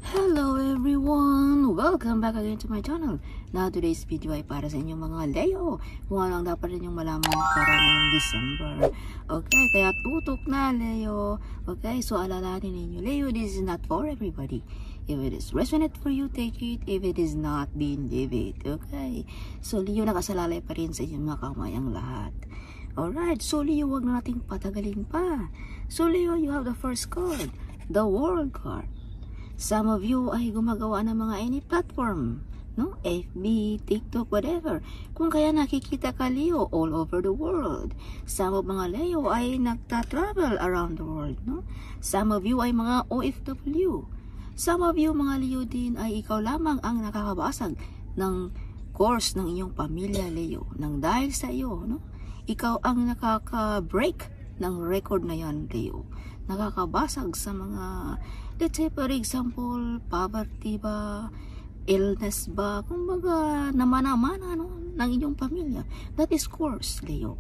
Hello everyone! Welcome back again to my channel. Now today's video ay para sa inyong mga Leo. Kung ano ang dapat ninyong malaman para ngayong December. Okay, kaya tutok na Leo. Okay, so alalahanin ninyo Leo, this is not for everybody. If it is resonant for you, take it. If it is not, then leave it. Okay, so Leo, nakasalalay pa rin sa inyong mga kamayang lahat. Alright, so Leo, wag na nating patagalin pa. So Leo, you have the first card, the World card. Some of you ay gumagawa ng mga any platform, no? FB, TikTok, whatever. Kung kaya nakikita ka Leo all over the world. Some of mga Leo ay nagta-travel around the world, no? Some of you ay mga OFW. Some of you mga Leo din ay ikaw lamang ang nakakabasag ng course ng iyong pamilya Leo. Nang dahil sa iyo, no? Ikaw ang nakaka-break ng record na yan Leo. Nakakabasag sa mga, let's say for example, poverty ba, illness ba, kumbaga namana-mana no, ng inyong pamilya. That is course Leo.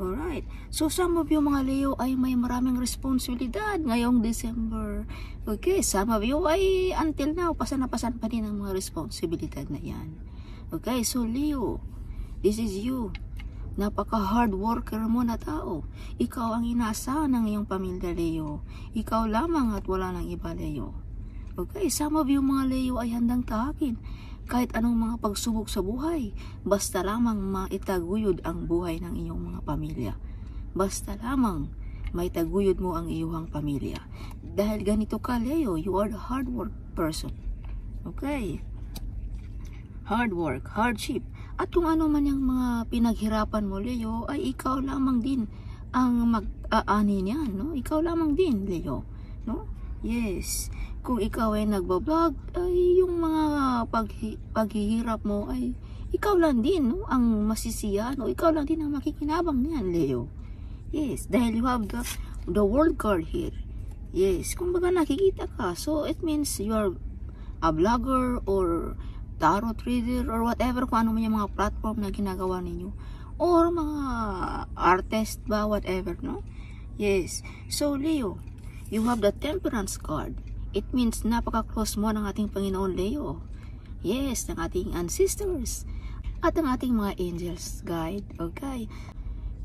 Alright, so some of you mga Leo ay may maraming responsibilidad ngayong December. Okay, some of you ay until now pasan pa din ang mga responsibilidad na yan. Okay, so Leo, this is you. Napaka hard worker mo na tao. Ikaw ang inaasahan ng iyong pamilya Leo. Ikaw lamang at wala nang iba Leo. Okay, some of you mga Leo ay handang tahakin kahit anong mga pagsubok sa buhay. Basta lamang maitaguyod ang buhay ng iyong mga pamilya. Basta lamang maitaguyod mo ang iyong pamilya. Dahil ganito ka Leo, you are the hard work person. Okay, hard work, hardship. At kung ano man yung mga pinaghirapan mo Leo, ay ikaw lamang din ang mag-aani niyan, no? Ikaw lamang din Leo, no? Yes, kung ikaw ay nagbablog, ay yung mga paghihirap mo ay ikaw lang din, no? Ang masisiyahan, no? Ikaw lang din ang makikinabang niyan Leo. Yes, dahil you have the World card here. Yes, kung baga nakikita ka, so it means you are a vlogger or tarot reader or whatever, kung ano man yung mga platform na ginagawa ninyo, or mga artist ba, whatever, no? Yes, so Leo, you have the Temperance card. It means napaka-close mo ng ating Panginoon Leo. Yes, ng ating ancestors at ng ating mga angels guide. Okay,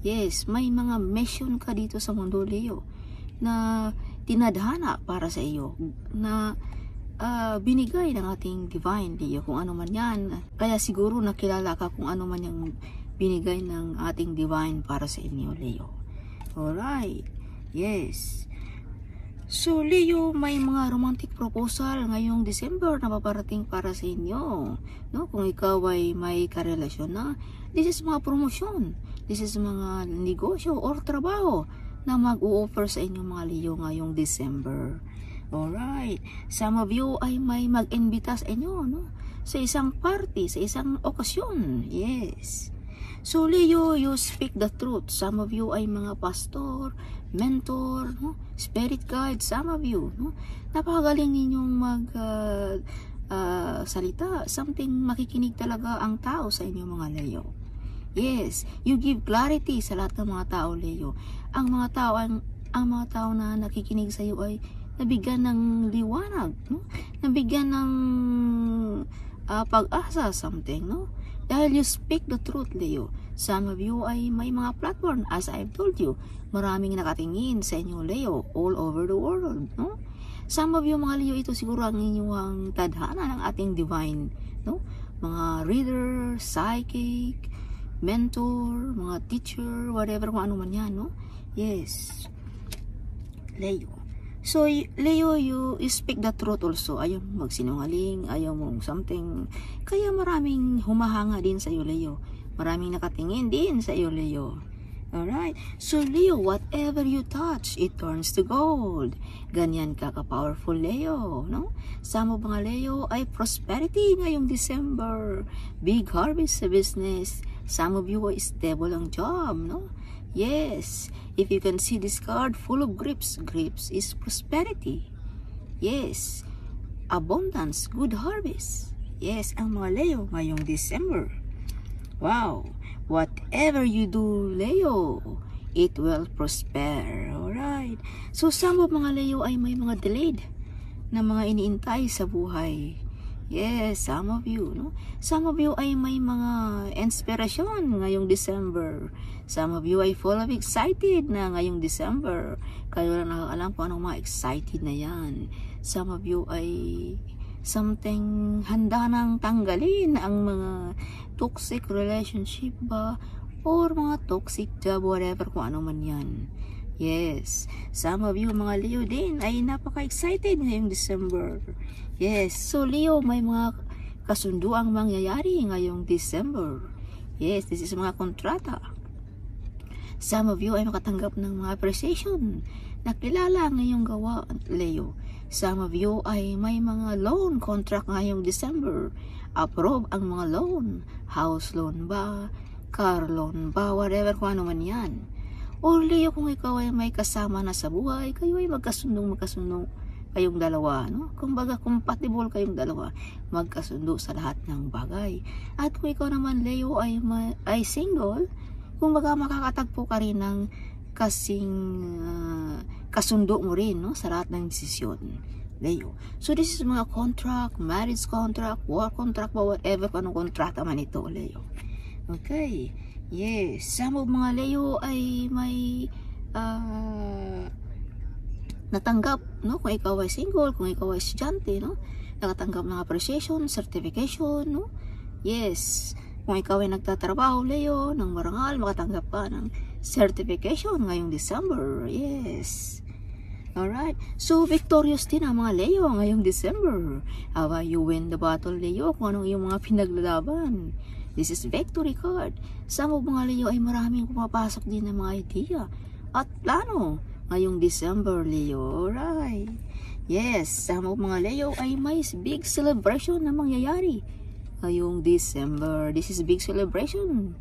yes, may mga mission ka dito sa mundo Leo na tinadhana para sa iyo, na binigay ng ating divine Leo, kung ano man yan. Kaya siguro nakilala ka kung ano man yung binigay ng ating divine para sa inyo Leo. Alright, yes. So Leo, may mga romantic proposal ngayong December na paparating para sa inyo, no? Kung ikaw ay may karelasyon na, this is mga promosyon, this is mga negosyo or trabaho na mag-o-offer sa inyo mga Leo ngayong December. Alright, some of you ay may mag-imbita sa inyo, no? Sa isang party, sa isang okasyon. Yes. So Leo, you speak the truth. Some of you ay mga pastor, mentor, no? Spirit guide, some of you, no? Napakagaling ninyong salita. Something makikinig talaga ang tao sa inyo mga Leo. Yes, you give clarity sa lahat ng mga tao Leo. Ang mga tao na nakikinig sa iyo ay nabigyan ng liwanag, no? Nabigyan ng pag-asa, something, no? Dahil you speak the truth, Leo. Some of you ay may mga platform, as I've told you. Maraming nakatingin sa inyo, Leo, all over the world, no? Some of you, mga Leo, ito siguro ang inyong tadhana ng ating divine, no? Mga reader, psychic, mentor, mga teacher, whatever, kung ano man yan, no? Yes, Leo. So Leo, you speak the truth also. Ayaw magsinungaling, ayaw mong something. Kaya maraming humahanga din sa iyo Leo. Maraming nakatingin din sa iyo Leo. Alright, so Leo, whatever you touch, it turns to gold. Ganyan ka ka-powerful Leo, no? Some of mga Leo ay prosperity ngayong December. Big harvest sa business. Some of you ay stable ang job, no? Yes, if you can see this card full of grapes, grapes is prosperity. Yes, abundance, good harvest. Yes, ang mga Leo ngayong December. Wow, whatever you do Leo, it will prosper. Alright. Alright. So, some of mga Leo ay may mga delayed na mga iniintay sa buhay. Yes, some of you, no? Some of you ay may mga inspirasyon ngayong December. Some of you ay full of excited na ngayong December. Kayo lang nakakalam kung anong mga excited na yan. Some of you ay something handa nang tanggalin ang mga toxic relationship ba or mga toxic job, whatever, kung ano man yan. Yes, some of you mga Leo din ay napaka-excited ngayong December. Yes, so Leo, may mga kasunduang mangyayari ngayong December. Yes, this is mga kontrata. Some of you ay makatanggap ng mga appreciation na kilala ngayong gawa, Leo. Some of you ay may mga loan contract ngayong December. Approve ang mga loan. House loan ba? Car loan ba? Whatever, kung ano man yan. Or Leo, kung ikaw ay may kasama na sa buhay, kayo ay magkasundo kayong dalawa, no? Kumbaga, compatible kayong dalawa, magkasundo sa lahat ng bagay. At kung ikaw naman, Leo, ay single, kumbaga, makakatagpo ka rin ng kasing kasundo mo rin, no? Sa lahat ng desisyon, Leo. So, this is mga contract, marriage contract, work contract, whatever, kung anong kontrata man ito, Leo. Okay. Yes, some of mga Leo ay may natanggap, no? Kung ikaw ay single, kung ikaw ay estudyante, no? Nakatanggap ng appreciation, certification, no? Yes, kung ikaw ay nagtatrabaho, Leo, ng marangal, makatanggap ka ng certification ngayong December. Yes. Alright, so victorious din ang mga Leo ngayong December. Aba, you win the battle, Leo, kung anong iyong mga pinaglalaban. This is victory card. Some of mga Leo ay maraming pumapasok din ng mga idea at plano ngayong December, Leo. Alright. Yes, some of mga Leo ay may big celebration na mangyayari ngayong December. This is big celebration.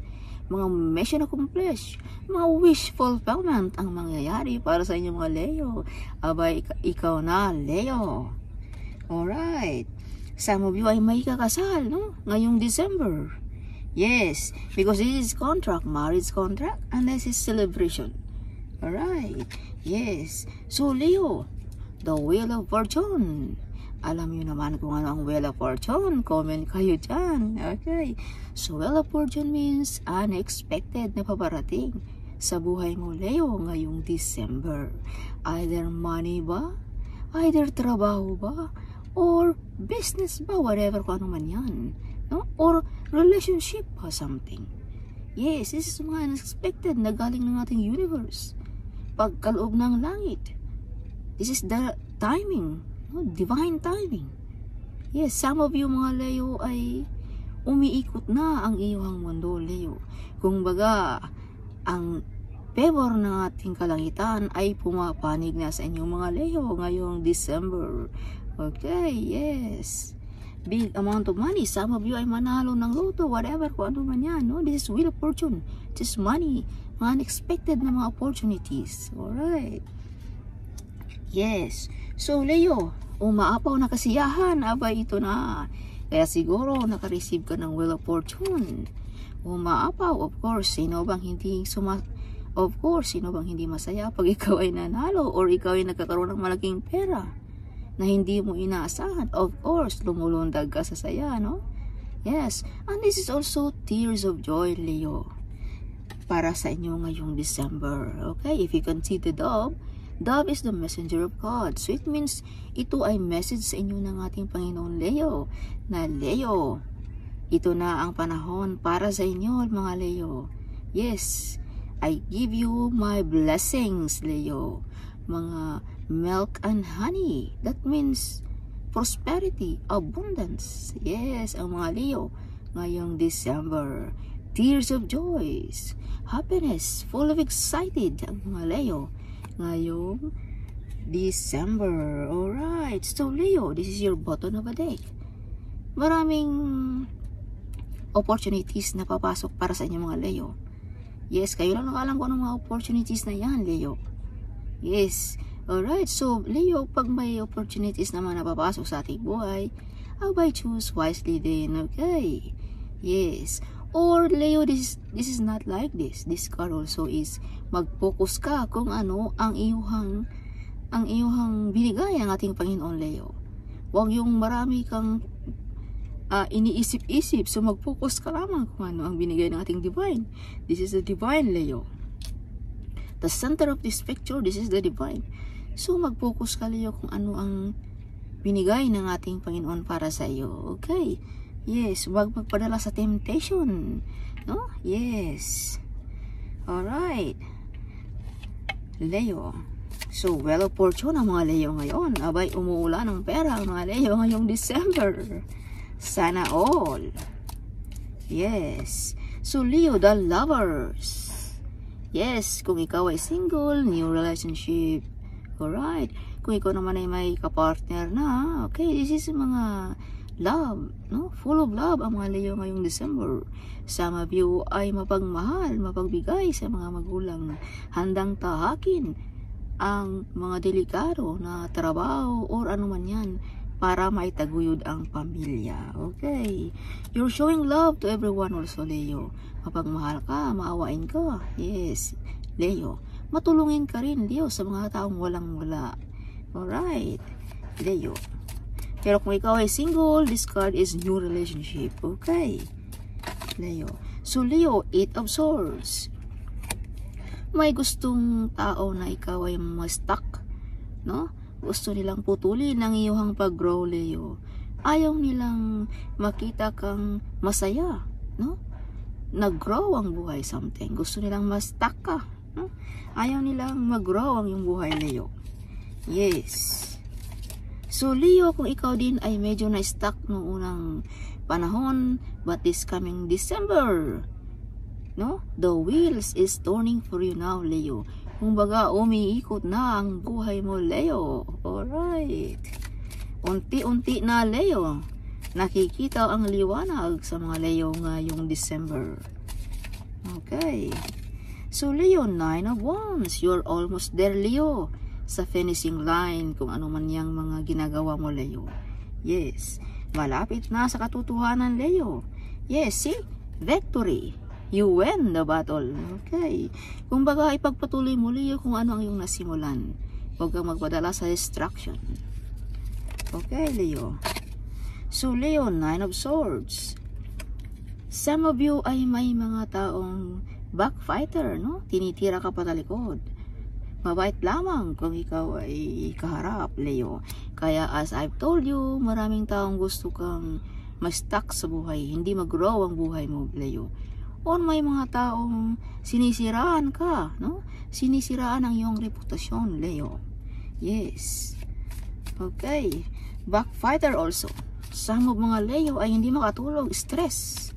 Mga mission accomplished, mga wish fulfillment ang mangyayari para sa inyong mga Leo. Abay, ikaw na, Leo. Alright. Some of you ay may kakasal, no? Ngayong December. Yes, because this is contract, marriage contract, and this is celebration. Alright, yes. So, Leo, the Wheel of Fortune. Alam nyo naman kung ano ang Wheel of Fortune. Comment kayo dyan. Okay. So, Wheel of Fortune means unexpected na paparating sa buhay mo, Leo, ngayong December. Either money ba? Either trabaho ba? Or business ba? Whatever, kung ano man yan. No? Or relationship or something. Yes, this is mga unexpected na galing ng ating universe. Pagkaloob ng langit. This is the timing, no? Divine timing. Yes, some of you mga Leo ay umiikot na ang iyong mundo, Leo. Kung baga, ang favor ng ating kalangitan ay pumapanig na sa inyong mga Leo ngayong December. Okay, yes. Big amount of money. Some of you ay manalo ng loto, whatever, kung ano man yan, no? This is Wheel of Fortune. This is money. Mga unexpected na mga opportunities. Alright. Yes. So, Leo, umaapaw na kasiyahan. Abay, ito na. Kaya siguro, nakareceive ka ng Wheel of Fortune. Umaapaw, of course. Sino bang hindi masaya pag ikaw ay nanalo or ikaw ay nagkakaroon ng malaking pera na hindi mo inaasahan? Of course, lumulundag ka sa saya, no? Yes, and this is also tears of joy, Leo, para sa inyo ngayong December. Okay, if you can see the dove is the messenger of God. So it means, ito ay message sa inyo ng ating Panginoon, Leo, na Leo, ito na ang panahon para sa inyo, mga Leo. Yes, I give you my blessings, Leo. Mga milk and honey. That means prosperity, abundance. Yes, ang mga Leo ngayong December. Tears of joys, happiness, full of excited ang mga Leo ngayong December. Alright, so Leo, this is your bottom of a deck. Maraming opportunities na papasok para sa inyo mga Leo. Yes, kayo lang nakaalam ko ng mga opportunities na yan, Leo. Yes. Alright, so Leo, pag may opportunities naman na papasok sa ating buhay, abay, choose wisely din, okay? Yes. Or Leo, this is not like this. This card also is mag-focus ka kung ano ang iyuhang binigay ang ating Panginoon, Leo. Huwag yung marami kang iniisip-isip. So mag-focus ka lamang kung ano ang binigay ng ating divine. This is the divine, Leo. The center of this picture, this is the divine. So mag-focus ka, Leo, kung ano ang binigay ng ating Panginoon para sa iyo. Okay? Yes, huwag magpadala sa temptation. No? Yes. Alright. Leo. So, well of fortune ang mga Leo ngayon. Abay, umuulan ng pera ang mga Leo ngayong December. Sana all. Yes. So, Leo, the lovers. Yes, kung ikaw ay single, new relationship. Alright. Kung ikaw naman ay may kapartner na, okay, this is mga love, no? Full of love ang mga Leo ngayong December. Some of you ay mapagmahal, mapagbigay sa mga magulang, handang tahakin ang mga delikado na trabaho or ano man yan para maitaguyod ang pamilya. Okay? You're showing love to everyone also, Leo. Mapagmahal ka, maawain ka. Yes, Leo. Matulungin ka rin, Leo, sa mga taong walang-wala. Alright, Leo. Pero kung ikaw ay single, this card is new relationship. Okay, Leo. So, Leo, 8 of Swords. May gustong tao na ikaw ay ma-stuck, no? Gusto nilang putulin ang iyong pag-grow, Leo. Ayaw nilang makita kang masaya, no? Nag-grow ang buhay, something. Gusto nilang ma-stuck ka, no? Ayaw nilang mag-grow ang iyong buhay, Leo. Yes. So, Leo, kung ikaw din ay medyo na-stuck noong unang panahon, but this coming December, no? The wheels is turning for you now, Leo. Kumbaga, umiikot na ang buhay mo, Leo. Alright. Unti-unti na, Leo. Nakikita ang liwanag sa mga Leo ngayong December. Okay. So, Leo, 9 of Wands. You're almost there, Leo. Sa finishing line, kung ano man yang mga ginagawa mo, Leo. Yes. Malapit na sa katotohanan, Leo. Yes, see? Victory. You win the battle. Okay. Kumbaga, ipagpatuloy mo, Leo, kung ano ang iyong nasimulan. Huwag kang magpadala sa distraction. Okay, Leo. So, Leo, 9 of Swords. Some of you ay may mga taong backfighter, no? Tinitira ka patalikod. Mabait lamang kung ikaw ay kaharap, Leo. Kaya as I've told you, maraming taong gusto kang ma-stuck sa buhay. Hindi mag-grow ang buhay mo, Leo. O may mga taong sinisiraan ka, no? Sinisiraan ang iyong reputasyon, Leo. Yes. Okay. Backfighter also. Some of mga Leo ay hindi makatulog. Stress.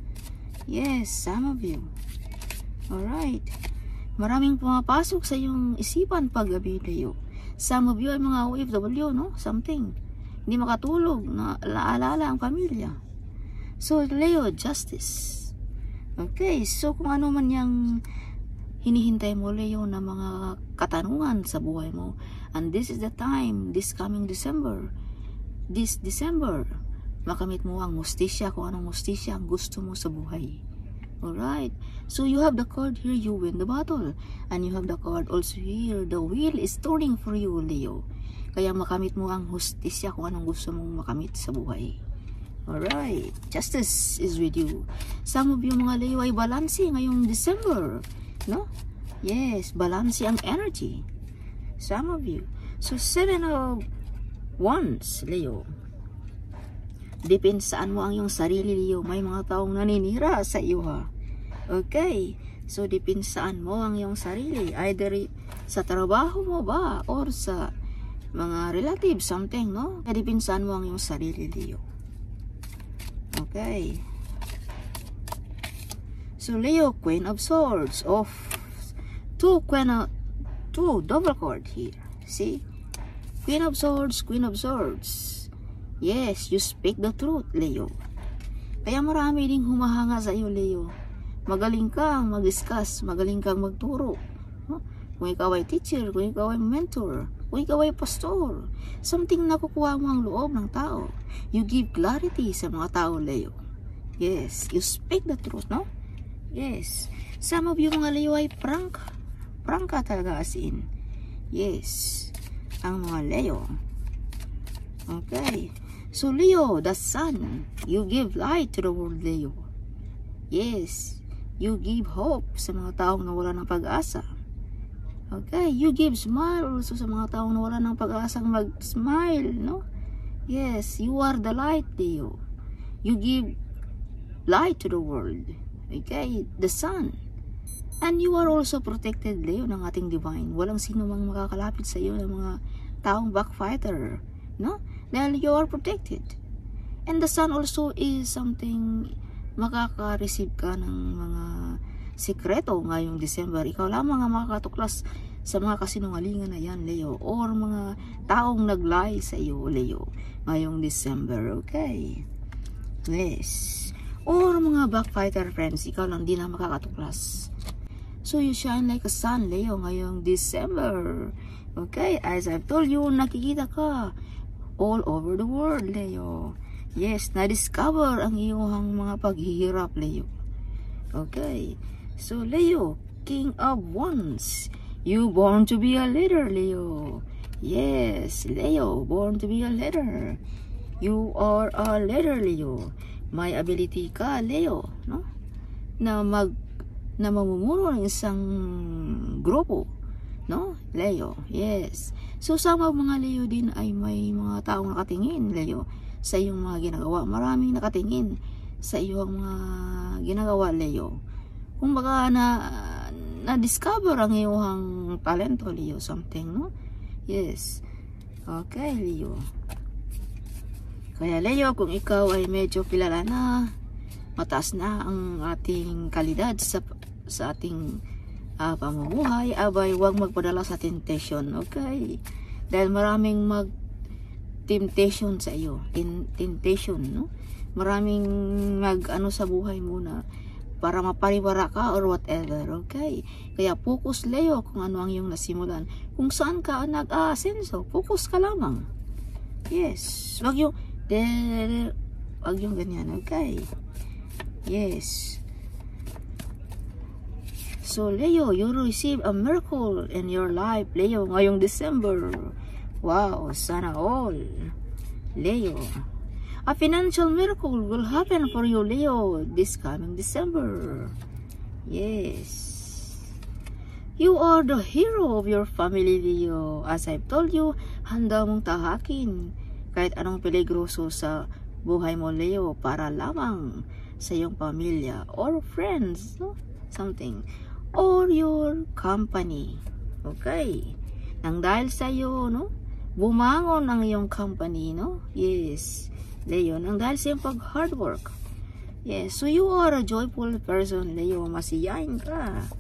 Yes, some of you. Alright. Maraming pumapasok sa iyong isipan paggabi, Leo. Some of you ay mga OFW, no? Something. Hindi makatulog, na alala ang pamilya. So, Leo, justice. Okay, so kung ano man yung hinihintay mo, Leo, na mga katanungan sa buhay mo, and this is the time, this coming December, this December, makamit mo ang mustisya, kung anong mustisya ang gusto mo sa buhay. Alright, so you have the card here, you win the battle. And you have the card also here, the wheel is turning for you, Leo. Kaya makamit mo ang hustisya kung anong gusto mong makamit sa buhay. Alright, justice is with you. Some of you mga Leo ay balanse ngayong December, no? Yes, balanse ang energy. Some of you. So 7 of Wands, Leo. Depensaan mo ang iyong sarili, Leo. May mga taong naninira sa iyo, ha? Okay. So, depensaan mo ang iyong sarili. Either sa trabaho mo ba or sa mga relatives, something, no? Depensaan mo ang iyong sarili, Leo. Okay. So, Leo, Queen of Swords. Two double card here. See? Queen of Swords, Queen of Swords. Yes, you speak the truth, Leo. Kaya marami ding humahanga sa iyo, Leo. Magaling kang mag-discuss, magaling kang magturo. No? Kung ikaw ay teacher, kung ikaw ay mentor, kung ikaw ay pastor, something nakukuha mo ang loob ng tao. You give clarity sa mga tao, Leo. Yes, you speak the truth, no? Yes. Some of you mga Leo ay prangka talaga as in. Yes. Ang mga Leo. Okay. So Leo, the sun, you give light to the world, Leo. Yes. You give hope sa mga taong nawala ng pag-asa. Okay. You give smile also sa mga taong nawala ng pag-asang mag-smile, no? Yes. You are the light, Leo. You give light to the world. Okay, the sun. And you are also protected, Leo, ng ating divine. Walang sino mang makakalapit sa iyo ng mga taong backfighter, no? Dahil you are protected. And the sun also is something, makaka-receive ka ng mga sikreto ngayong December. Ikaw lamang ang makakatuklas sa mga kasinungalingan na yan, Leo, or mga taong nag-lie sa iyo, Leo, ngayong December. Okay. Yes. Or mga backfighter friends, ikaw lang din ang makakatuklas. So you shine like a sun, Leo, ngayong December. Okay, as I've told you, nakikita ka all over the world, Leo. Yes, na-discover ang iyong mga paghihirap, Leo. Okay, so Leo, King of Wands, you born to be a leader, Leo. Yes, Leo, born to be a leader. You are a leader, Leo. May ability ka, Leo, no? Na mamumuno ng isang grupo, no? Leo, yes. So sama mga Leo din ay may mga taong nakatingin, Leo, sa iyong mga ginagawa. Maraming nakatingin sa iyong mga ginagawa, Leo. Kung baka na-discover ang iyong talento, Leo, something, no? Yes. Okay, Leo. Kaya Leo, kung ikaw ay medyo kilala na, mataas na ang ating kalidad sa ating pamumuhay, abay, huwag magpadala sa temptation, okay? Dahil maraming temptation sa iyo, temptation, no? Maraming ano sa buhay mo na para mapariwara ka or whatever, okay? Kaya focus, Leo, kung ano ang iyong nasimulan. Kung saan ka nag-aasenso, focus ka lamang. Yes, wag yung ganyan, okay? Yes. So Leo, you receive a miracle in your life, Leo, ngayong December. Wow, sana all, Leo. A financial miracle will happen for you, Leo, this coming December. Yes. You are the hero of your family, Leo. As I've told you, handa mong tahakin kahit anong peligroso sa buhay mo, Leo, para lamang sa iyong pamilya or friends, no? Something. Or your company. Okay. Nang dahil sa iyo, no? Bumangon ang iyong company, no? Yes. Leo, nang dahil sa iyong pag-hard work. Yes. So you are a joyful person, Leo. Masiyahin ka.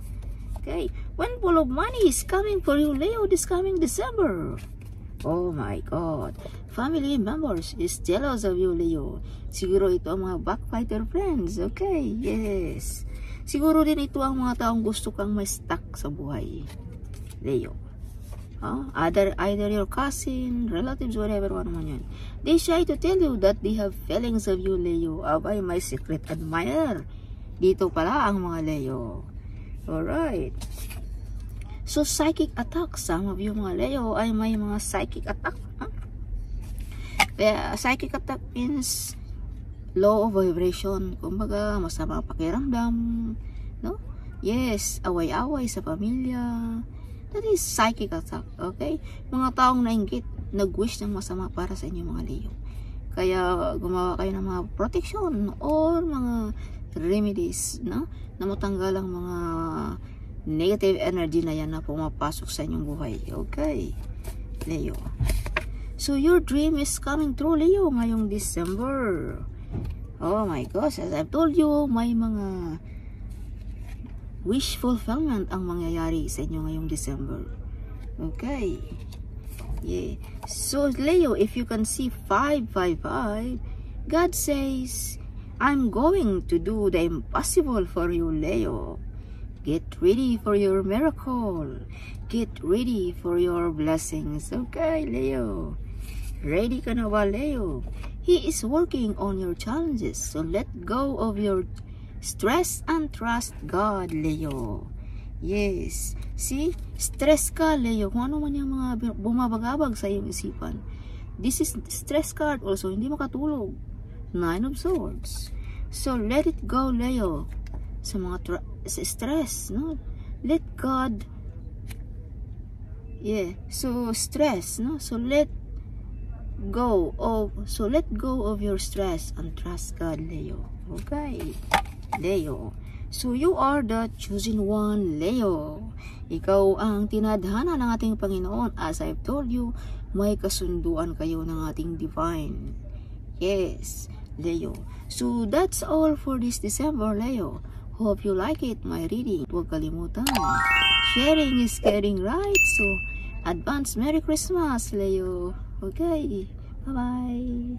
Okay. Windfall of money is coming for you, Leo, this coming December. Oh my God. Family members is jealous of you, Leo. Siguro ito ang mga backfighter friends. Okay, yes. Siguro din ito ang mga taong gusto kang may stuck sa buhay, Leo. Either your cousin, relatives, whatever, ano man yan. They shy to tell you that they have feelings of you, Leo. Abay, may secret admirer. Dito pala ang mga Leo. Alright. So, psychic attack. Some of you mga Leo ay may mga psychic attack. Kaya, psychic attack means low vibration. Kumbaga, masama pakiramdam. No? Yes, away-away sa pamilya. That is psychic attack. Okay? Mga taong nainggit, nag-wish ng masama para sa inyo mga Leo. Kaya, gumawa kayo ng mga protection or mga remedies, no? Na matanggal ang mga negative energy na yan na pumapasok sa inyong buhay. Okay, Leo. So your dream is coming true, Leo, ngayong December. Oh my gosh, as I've told you, may mga wish fulfillment ang mangyayari sa inyo ngayong December. Okay. Yeah. So Leo, if you can see 555, God says, I'm going to do the impossible for you, Leo. Get ready for your miracle. Get ready for your blessings. Okay, Leo. Ready ka na ba, Leo? He is working on your challenges. So let go of your Stress and trust God, Leo. Yes. See? Stress ka, Leo. Kung ano man yung mga bumabagabag sa iyong isipan. This is stress card also. Hindi makatulog. 9 of Swords. So, let it go, Leo. Sa mga stress, no? Let God. Yeah. So, stress, no? So, let go of your stress and trust God, Leo. Okay, Leo. So you are the chosen one, Leo. Ikaw ang tinadhana ng ating Panginoon. As I've told you, may kasunduan kayo ng ating divine. Yes, Leo. So that's all for this December, Leo. Hope you like it, my reading. Huwag kalimutan, sharing is caring, right? So advance Merry Christmas, Leo. Okay, bye-bye.